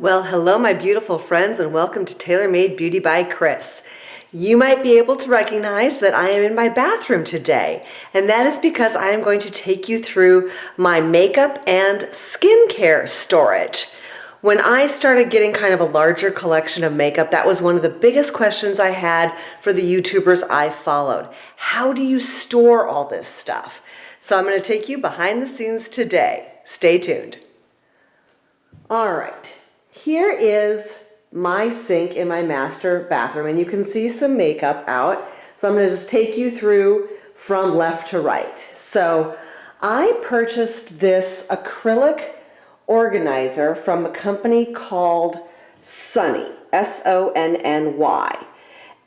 Well, hello my beautiful friends and welcome to Tailor Made Beauty by Kris. You might be able to recognize that I am in my bathroom today, and that is because I am going to take you through my makeup and skincare storage. When I started getting kind of a larger collection of makeup, that was one of the biggest questions I had for the YouTubers I followed. How do you store all this stuff? So I'm going to take you behind the scenes today. Stay tuned. All right. Here is my sink in my master bathroom, and you can see some makeup out. So I'm going to just take you through from left to right. So I purchased this acrylic organizer from a company called Sonny, S-O-N-N-Y.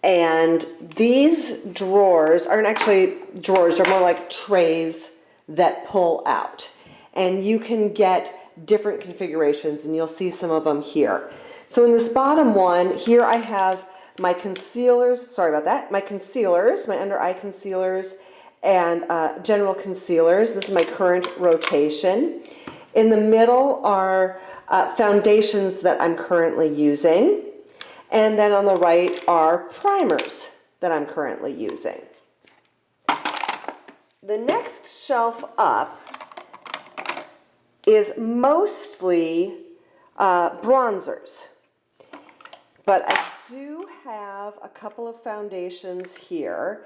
And these drawers aren't actually drawers, they're more like trays that pull out. And you can get different configurations, and you'll see some of them here. So in this bottom one, here I have my concealers, sorry about that, my concealers, my under eye concealers and general concealers. This is my current rotation. In the middle are foundations that I'm currently using. And then on the right are primers that I'm currently using. The next shelf up is mostly bronzers, but I do have a couple of foundations here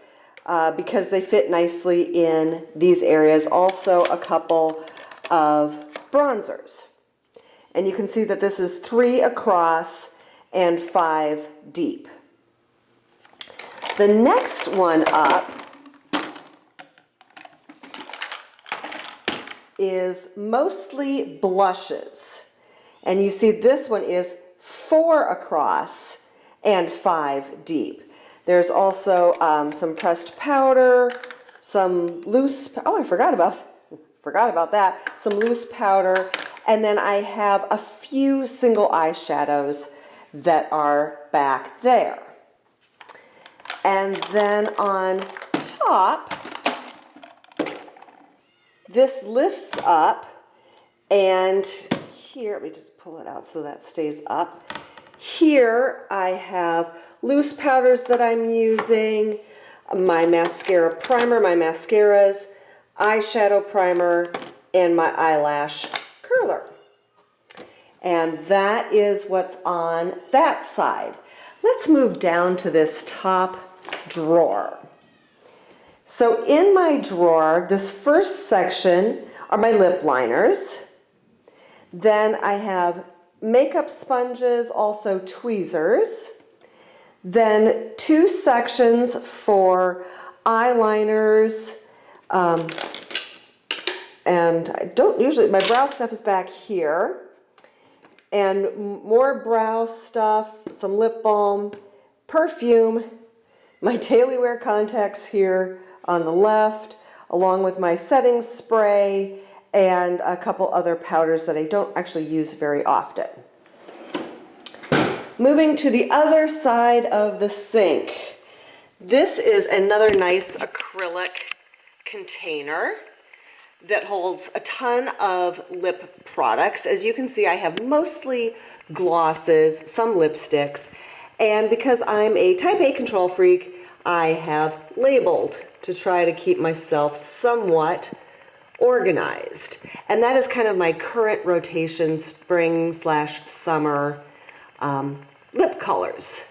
because they fit nicely in these areas. Also a couple of bronzers, and you can see that this is 3 across and 5 deep. The next one up is mostly blushes, and you see this one is 4 across and 5 deep. There's also some pressed powder, some loose, oh I forgot about that, some loose powder, and then I have a few single eyeshadows that are back there. And then on top, this lifts up, and here, let me just pull it out so that stays up. Here I have loose powders that I'm using, my mascara primer, my mascaras, eyeshadow primer, and my eyelash curler. And that is what's on that side. Let's move down to this top drawer. So in my drawer, this first section are my lip liners. Then I have makeup sponges, also tweezers. Then 2 sections for eyeliners. And I don't usually, my brow stuff is back here. And more brow stuff, some lip balm, perfume, my daily wear contacts here on the left, along with my setting spray and a couple other powders that I don't actually use very often. Moving to the other side of the sink. This is another nice acrylic container that holds a ton of lip products. As you can see, I have mostly glosses, some lipsticks, and because I'm a type A control freak, I have labeled to try to keep myself somewhat organized. And that is kind of my current rotation, spring/summer lip colors.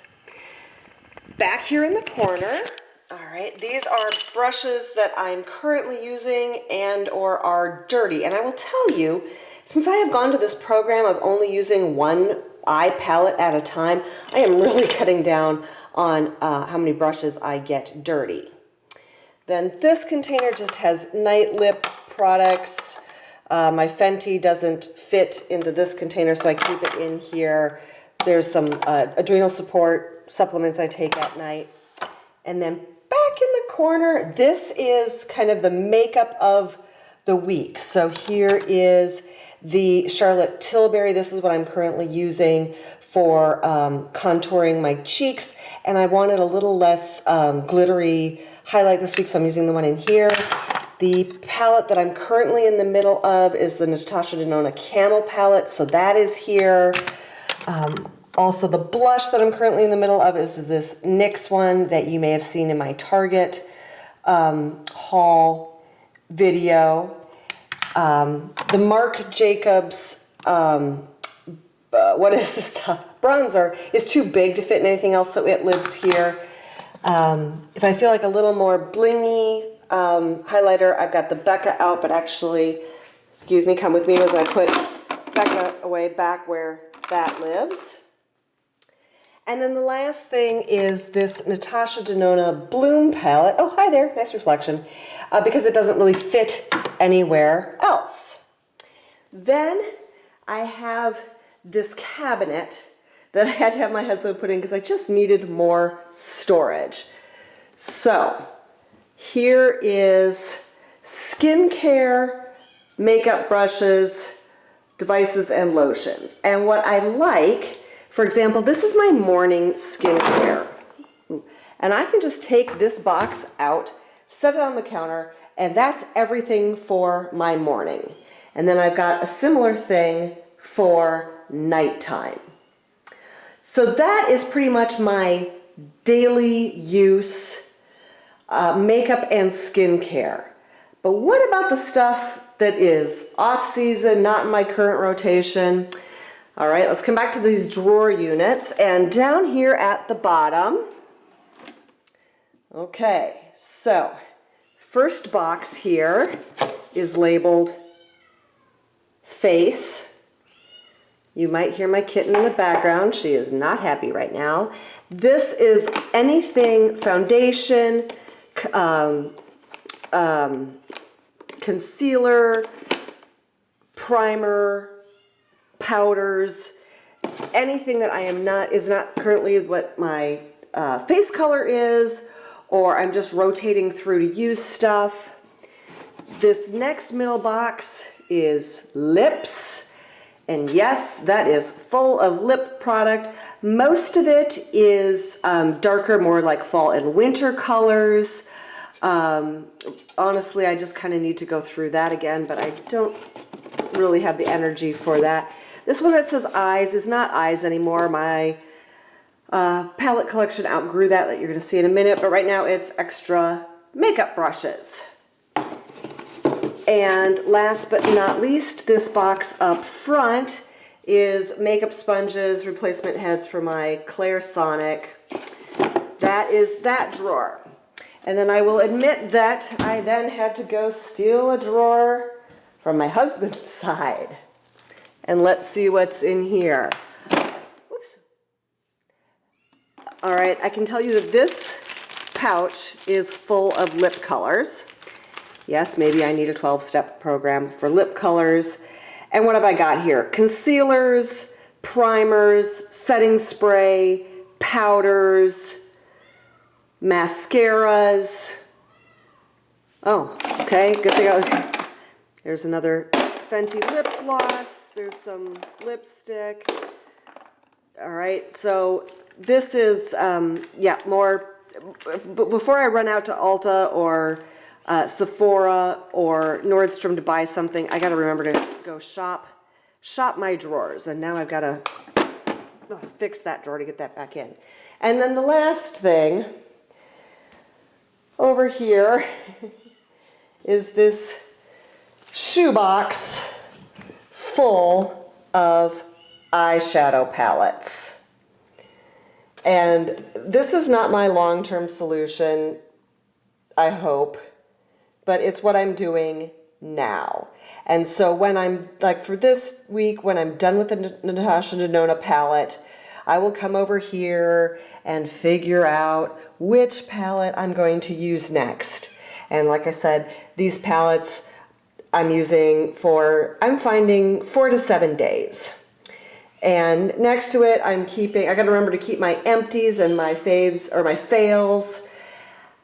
Back here in the corner, all right, these are brushes that I'm currently using and or are dirty. And I will tell you, since I have gone to this program of only using one eye palette at a time, I am really cutting down on how many brushes I get dirty. Then this container just has night lip products. My Fenty doesn't fit into this container, so I keep it in here. There's some adrenal support supplements I take at night. And then back in the corner, this is kind of the makeup of the week. So here is the Charlotte Tilbury. This is what I'm currently using for contouring my cheeks, and I wanted a little less glittery highlight this week, so I'm using the one in here. The palette that I'm currently in the middle of is the Natasha Denona Camel palette, so that is here. Also, the blush that I'm currently in the middle of is this NYX one that you may have seen in my Target haul video. The Marc Jacobs, what is this stuff? Bronzer is too big to fit in anything else, so it lives here. If I feel like a little more blingy highlighter, I've got the Becca out, but actually, excuse me, come with me as I put Becca away back where that lives. And then the last thing is this Natasha Denona Bloom palette. Oh, hi there, nice reflection. Because it doesn't really fit anywhere else. Then I have this cabinet that I had to have my husband put in because I just needed more storage. So here is skincare, makeup brushes, devices, and lotions. And what I like, for example, this is my morning skincare. And I can just take this box out, set it on the counter, and that's everything for my morning. And then I've got a similar thing for nighttime. So that is pretty much my daily use makeup and skincare. But what about the stuff that is off-season, not in my current rotation? All right, let's come back to these drawer units. And down here at the bottom, okay, so first box here is labeled Face. You might hear my kitten in the background. She is not happy right now. This is anything foundation, concealer, primer, powders, anything that is not currently what my face color is, or I'm just rotating through to use stuff. This next middle box is lips, and yes, that is full of lip product. Most of it is darker, more like fall and winter colors. Honestly, I just kind of need to go through that again, but I don't really have the energy for that. This one that says eyes is not eyes anymore. My palette collection outgrew that you're going to see in a minute, but right now it's extra makeup brushes. And last but not least, this box up front is makeup sponges, replacement heads for my Clairsonic. That is that drawer. And then I will admit that I then had to go steal a drawer from my husband's side. And let's see what's in here. Oops. All right, I can tell you that this pouch is full of lip colors. Yes, maybe I need a 12-step program for lip colors. And what have I got here? Concealers, primers, setting spray, powders, mascaras. Oh, okay, good thing. There's another Fenty lip gloss. There's some lipstick. All right, so this is, yeah, more, before I run out to Ulta or Sephora or Nordstrom to buy something, I gotta remember to go shop my drawers. And now I've gotta fix that drawer to get that back in. And then the last thing over here is this shoebox full of eyeshadow palettes. And this is not my long-term solution, I hope, but it's what I'm doing now. And so when I'm, like for this week, when I'm done with the Natasha Denona palette, I will come over here and figure out which palette I'm going to use next. And like I said, these palettes I'm using I'm finding 4 to 7 days. And next to it, I gotta remember to keep my empties and my faves, or my fails.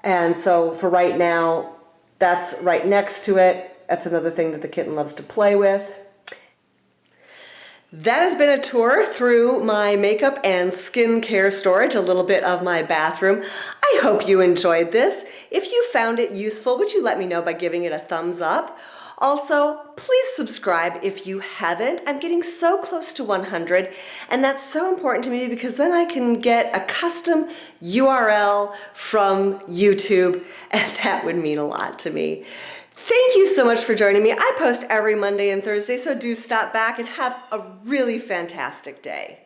And so for right now, that's right next to it. That's another thing that the kitten loves to play with. That has been a tour through my makeup and skincare storage, a little bit of my bathroom. I hope you enjoyed this. If you found it useful, would you let me know by giving it a thumbs up? Also, please subscribe if you haven't. I'm getting so close to 100, and that's so important to me because then I can get a custom URL from YouTube, and that would mean a lot to me. Thank you so much for joining me. I post every Monday and Thursday, so do stop back and have a really fantastic day.